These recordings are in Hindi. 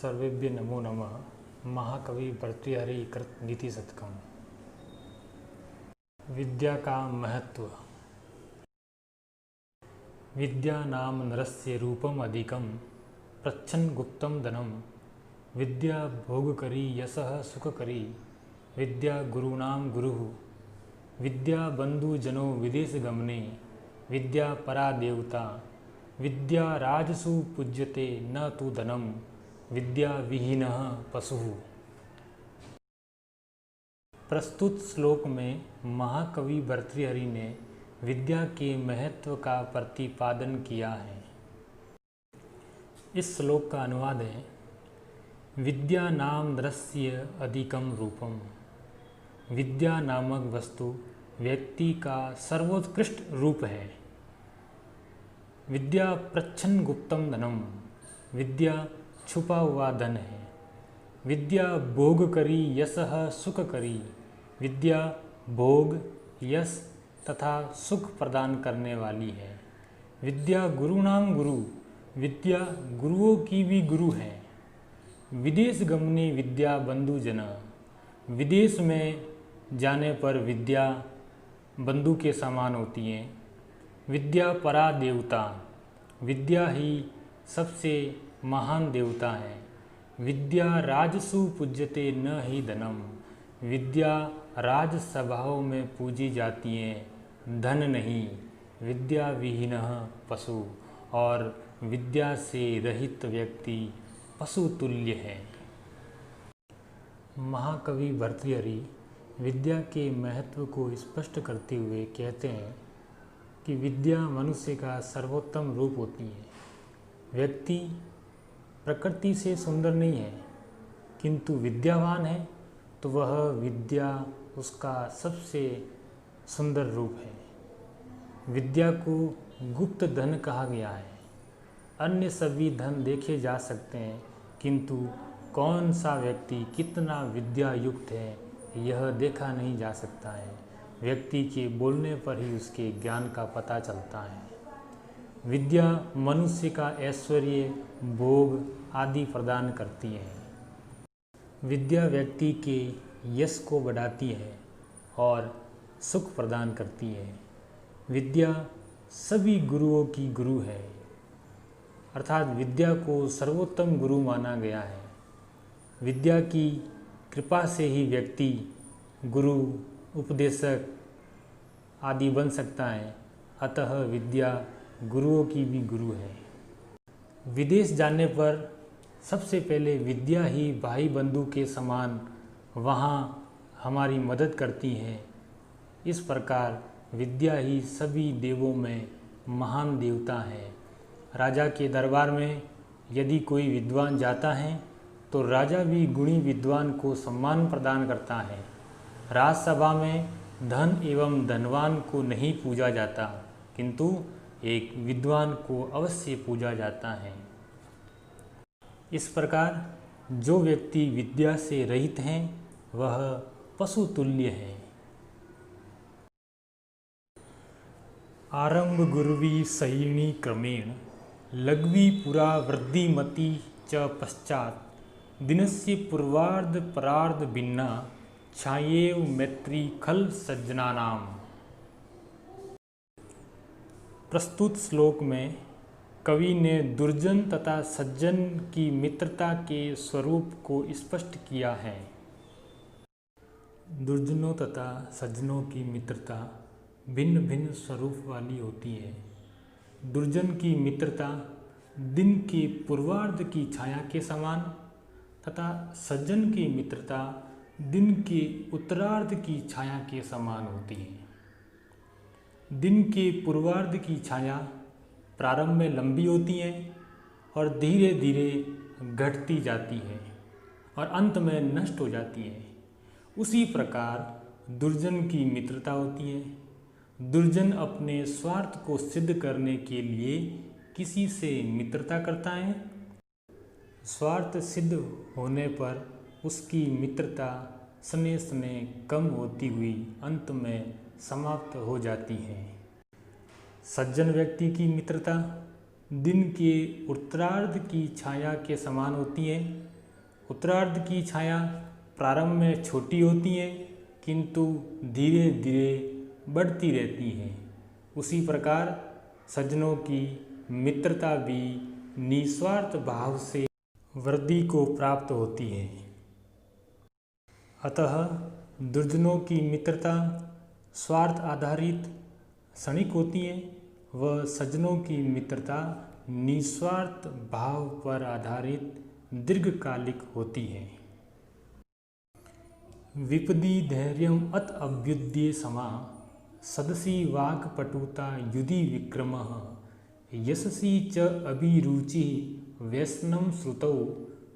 सर्वेभ्य नमो नमः। महाकवि भर्तृहरि कृत नीति शतकम। विद्या का महत्व। विद्या नाम नरस्य रूपम अधिकम प्रच्छन्न गुप्तम धनम। विद्या भोगकरी यशः सुखकरी विद्या गुरूणां गुरुः। विद्या बंधुजनो विदेश गमने विद्या परा देवता। विद्या राजसु पूज्यते न तु धनम विद्या विहीनः पशुः। प्रस्तुत श्लोक में महाकवि भर्तृहरि ने विद्या के महत्व का प्रतिपादन किया है। इस श्लोक का अनुवाद है, विद्या नाम नरस्य अधिकम रूपम। विद्या नामक वस्तु व्यक्ति का सर्वोत्कृष्ट रूप है। विद्या प्रच्छन्न गुप्तम धनम। विद्या छुपा हुआ धन है। विद्या भोग करी यशः सुख करी। विद्या भोग, यश तथा सुख प्रदान करने वाली है। विद्या गुरूणां गुरु। विद्या गुरुओं की भी गुरु है। विदेश गमनी विद्या बंधुजना। विदेश में जाने पर विद्या बंधु के समान होती है। विद्या परा देवता। विद्या ही सबसे महान देवता है। विद्या राजसु पूज्यते न ही धनम। विद्या राजसभाओं में पूजी जाती है, धन नहीं। विद्या विहीनः पशु। और विद्या से रहित व्यक्ति पशु तुल्य है। महाकवि भर्तृहरि विद्या के महत्व को स्पष्ट करते हुए कहते हैं कि विद्या मनुष्य का सर्वोत्तम रूप होती है। व्यक्ति प्रकृति से सुंदर नहीं है, किंतु विद्यावान है तो वह विद्या उसका सबसे सुंदर रूप है। विद्या को गुप्त धन कहा गया है। अन्य सभी धन देखे जा सकते हैं, किंतु कौन सा व्यक्ति कितना विद्या युक्त है यह देखा नहीं जा सकता है। व्यक्ति के बोलने पर ही उसके ज्ञान का पता चलता है। विद्या मनुष्य का ऐश्वर्य, भोग आदि प्रदान करती है। विद्या व्यक्ति के यश को बढ़ाती है और सुख प्रदान करती है। विद्या सभी गुरुओं की गुरु है, अर्थात विद्या को सर्वोत्तम गुरु माना गया है। विद्या की कृपा से ही व्यक्ति गुरु, उपदेशक आदि बन सकता है। अतः विद्या गुरुओं की भी गुरु है। विदेश जाने पर सबसे पहले विद्या ही भाई बंधु के समान वहाँ हमारी मदद करती है। इस प्रकार विद्या ही सभी देवों में महान देवता है। राजा के दरबार में यदि कोई विद्वान जाता है तो राजा भी गुणी विद्वान को सम्मान प्रदान करता है। राजसभा में धन एवं धनवान को नहीं पूजा जाता, किंतु एक विद्वान को अवश्य पूजा जाता है। इस प्रकार जो व्यक्ति विद्या से रहित हैं वह पशु तुल्य है। आरंभ गुरुवी सहिणी क्रमेण लघ्वी पुरा वृद्धिमती च पश्चात दिनस्य पूर्वार्ध परार्ध भिन्ना छायेव मैत्री खल सज्जनानाम। प्रस्तुत श्लोक में कवि ने दुर्जन तथा सज्जन की मित्रता के स्वरूप को स्पष्ट किया है। दुर्जनों तथा सज्जनों की मित्रता भिन्न भिन्न स्वरूप वाली होती है। दुर्जन की मित्रता दिन के पूर्वार्ध की छाया के समान तथा सज्जन की मित्रता दिन के उत्तरार्ध की छाया के समान होती है। दिन के पूर्वार्ध की छाया प्रारंभ में लंबी होती है और धीरे धीरे घटती जाती है और अंत में नष्ट हो जाती है। उसी प्रकार दुर्जन की मित्रता होती है। दुर्जन अपने स्वार्थ को सिद्ध करने के लिए किसी से मित्रता करता है। स्वार्थ सिद्ध होने पर उसकी मित्रता स्नेह स्नेह कम होती हुई अंत में समाप्त हो जाती है। सज्जन व्यक्ति की मित्रता दिन के उत्तरार्ध की छाया के समान होती हैं। उत्तरार्ध की छाया प्रारंभ में छोटी होती है किंतु धीरे धीरे बढ़ती रहती है। उसी प्रकार सज्जनों की मित्रता भी निस्वार्थ भाव से वृद्धि को प्राप्त होती है। अतः दुर्जनों की मित्रता स्वार्थ आधारित क्षणिक होती है व सज्जनों की मित्रता निस्वार्थ भाव पर आधारित दीर्घकालिक होती है। विपदी धैर्यम अत अभ्युदये समा सदसी वाक्पटुता युधि विक्रमः यशसी च अभिरुचि व्यसनं श्रुतौ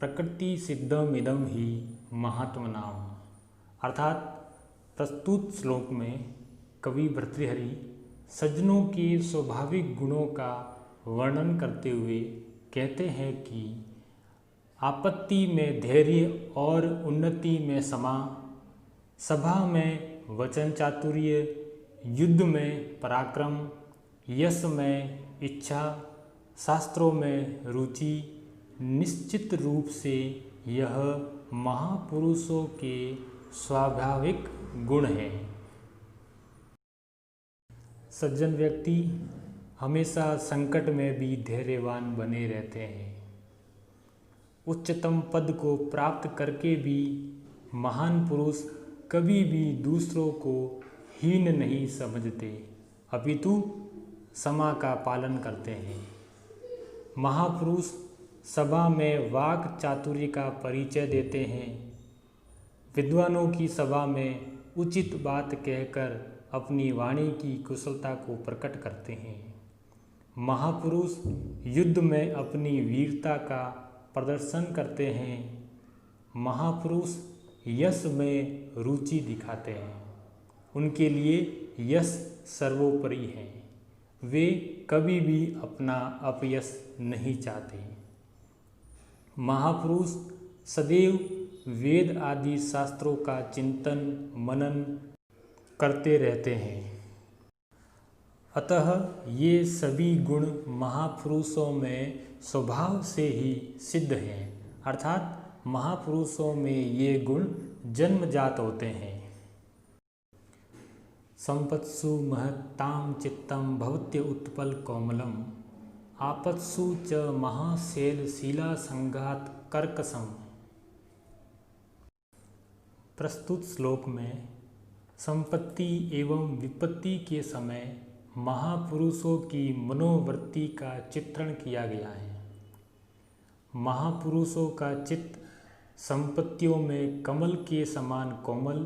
प्रकृति सिद्धमिदं ही महात्मनाम्। अर्थात प्रस्तुत श्लोक में कवि भर्तृहरि सज्जनों के स्वाभाविक गुणों का वर्णन करते हुए कहते हैं कि आपत्ति में धैर्य और उन्नति में समा, सभा में वचन चातुर्य, युद्ध में पराक्रम, यश में इच्छा, शास्त्रों में रुचि निश्चित रूप से यह महापुरुषों के स्वाभाविक गुण हैं। सज्जन व्यक्ति हमेशा संकट में भी धैर्यवान बने रहते हैं। उच्चतम पद को प्राप्त करके भी महान पुरुष कभी भी दूसरों को हीन नहीं समझते, अपितु समा का पालन करते हैं। महापुरुष सभा में वाक चातुर्य का परिचय देते हैं। विद्वानों की सभा में उचित बात कहकर अपनी वाणी की कुशलता को प्रकट करते हैं। महापुरुष युद्ध में अपनी वीरता का प्रदर्शन करते हैं। महापुरुष यश में रुचि दिखाते हैं। उनके लिए यश सर्वोपरि है। वे कभी भी अपना अपयश नहीं चाहते। महापुरुष सदैव वेद आदि शास्त्रों का चिंतन मनन करते रहते हैं। अतः ये सभी गुण महापुरुषों में स्वभाव से ही सिद्ध हैं, अर्थात महापुरुषों में ये गुण जन्मजात होते हैं। संपत्सु महत्तां चित्तं भवत्य उत्पल कोमलम आपत्सु च महाशैल शिला संघात कर्कशम। प्रस्तुत श्लोक में संपत्ति एवं विपत्ति के समय महापुरुषों की मनोवृत्ति का चित्रण किया गया है। महापुरुषों का चित्त संपत्तियों में कमल के समान कोमल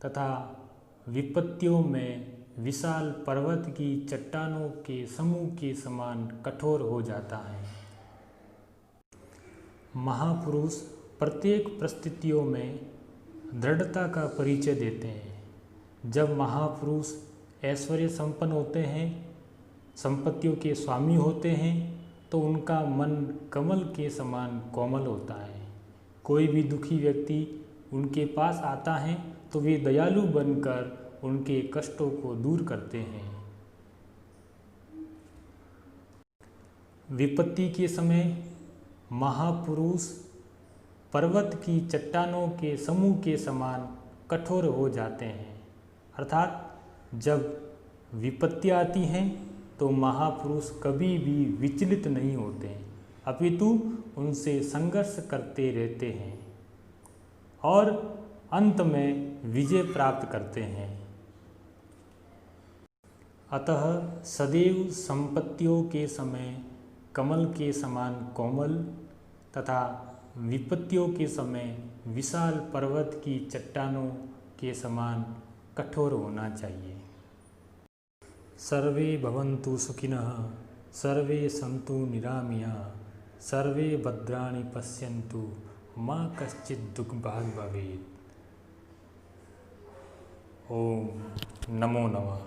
तथा विपत्तियों में विशाल पर्वत की चट्टानों के समूह के समान कठोर हो जाता है। महापुरुष प्रत्येक परिस्थितियों में दृढ़ता का परिचय देते हैं। जब महापुरुष ऐश्वर्य संपन्न होते हैं, संपत्तियों के स्वामी होते हैं, तो उनका मन कमल के समान कोमल होता है। कोई भी दुखी व्यक्ति उनके पास आता है तो वे दयालु बनकर उनके कष्टों को दूर करते हैं। विपत्ति के समय महापुरुष पर्वत की चट्टानों के समूह के समान कठोर हो जाते हैं। अर्थात जब विपत्ति आती हैं तो महापुरुष कभी भी विचलित नहीं होते, अपितु उनसे संघर्ष करते रहते हैं और अंत में विजय प्राप्त करते हैं। अतः सदैव संपत्तियों के समय कमल के समान कोमल तथा विपत्तियों के समय विशाल पर्वत की चट्टानों के समान कठोर होना चाहिए। सर्वे भवन्तु सुखिनः, सर्वे सन्तु निरामयाः, सर्वे भद्राणि पश्यन्तु मा कश्चित् दुःखभाग् भवेत्। ओम नमो नमः।